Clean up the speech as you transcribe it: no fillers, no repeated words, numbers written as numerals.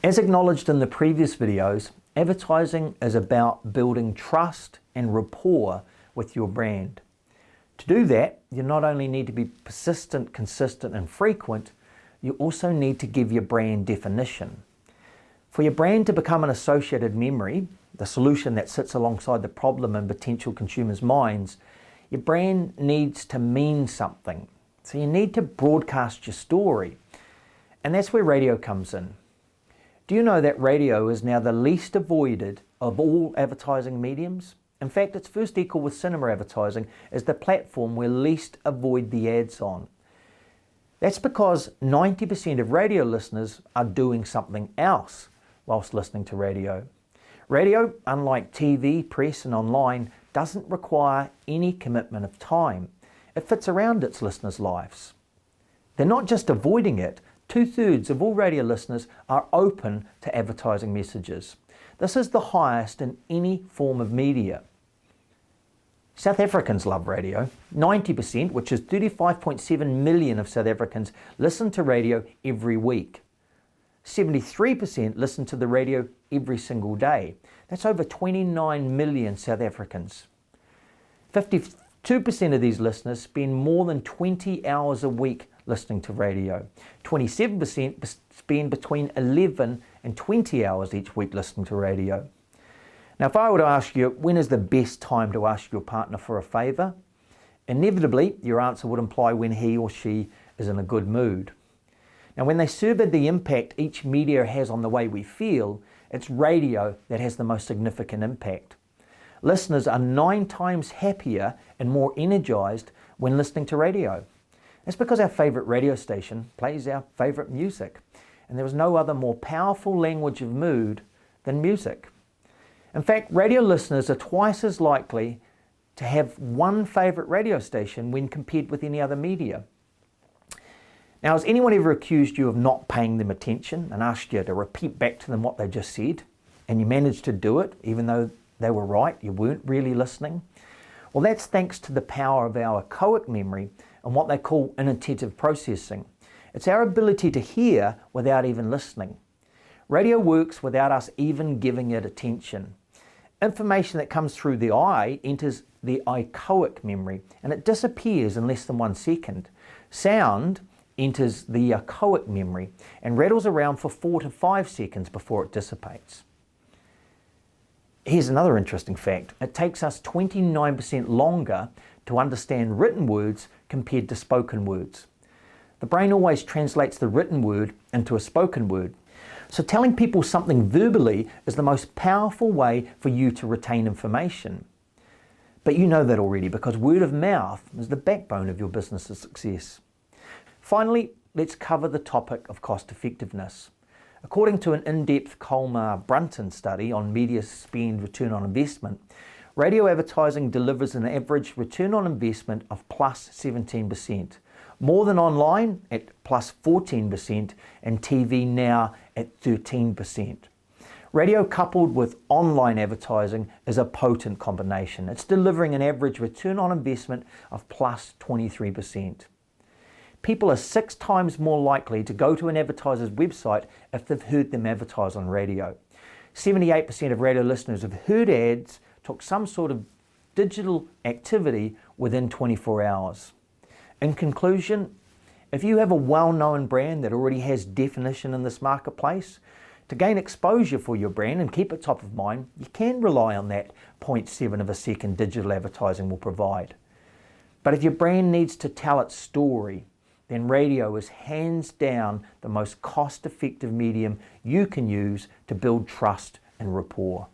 As acknowledged in the previous videos, advertising is about building trust and rapport with your brand. To do that, you not only need to be persistent, consistent, and frequent, you also need to give your brand definition. For your brand to become an associated memory, the solution that sits alongside the problem in potential consumers' minds, your brand needs to mean something. So you need to broadcast your story. And that's where radio comes in. Do you know that radio is now the least avoided of all advertising mediums? In fact, it's first equal with cinema advertising as the platform we least avoid the ads on. That's because 90% of radio listeners are doing something else whilst listening to radio. Radio, unlike TV, press and online, doesn't require any commitment of time. It fits around its listeners' lives. They're not just avoiding it. 2/3 of all radio listeners are open to advertising messages. This is the highest in any form of media. South Africans love radio. 90%, which is 35.7 million of South Africans, listen to radio every week. 73% listen to the radio every single day. That's over 29 million South Africans. 52% of these listeners spend more than 20 hours a week listening to radio. 27% spend between 11 and 20 hours each week listening to radio. Now, if I were to ask you, when is the best time to ask your partner for a favour? Inevitably, your answer would imply when he or she is in a good mood. Now, when they surveyed the impact each media has on the way we feel, it's radio that has the most significant impact. Listeners are 9 times happier and more energised when listening to radio. That's because our favourite radio station plays our favourite music, and there is no other more powerful language of mood than music. In fact, radio listeners are twice as likely to have one favourite radio station when compared with any other media. Now, has anyone ever accused you of not paying them attention and asked you to repeat back to them what they just said, and you managed to do it even though they were right, you weren't really listening? Well, that's thanks to the power of our echoic memory and what they call inattentive processing. It's our ability to hear without even listening. Radio works without us even giving it attention. Information that comes through the eye enters the echoic memory and it disappears in less than 1 second. Sound enters the echoic memory and rattles around for 4 to 5 seconds before it dissipates. Here's another interesting fact. It takes us 29% longer to understand written words compared to spoken words. The brain always translates the written word into a spoken word. So telling people something verbally is the most powerful way for you to retain information. But you know that already because word of mouth is the backbone of your business's success. Finally, let's cover the topic of cost effectiveness. According to an in-depth Colmar-Brunton study on media spend return on investment, radio advertising delivers an average return on investment of plus 17%, more than online at plus 14% and TV now at 13%. Radio coupled with online advertising is a potent combination. It's delivering an average return on investment of plus 23%. People are 6 times more likely to go to an advertiser's website if they've heard them advertise on radio. 78% of radio listeners have heard ads, took some sort of digital activity within 24 hours. In conclusion, if you have a well-known brand that already has definition in this marketplace, to gain exposure for your brand and keep it top of mind, you can rely on that 0.7 of a second digital advertising will provide. But if your brand needs to tell its story, then radio is hands down the most cost-effective medium you can use to build trust and rapport.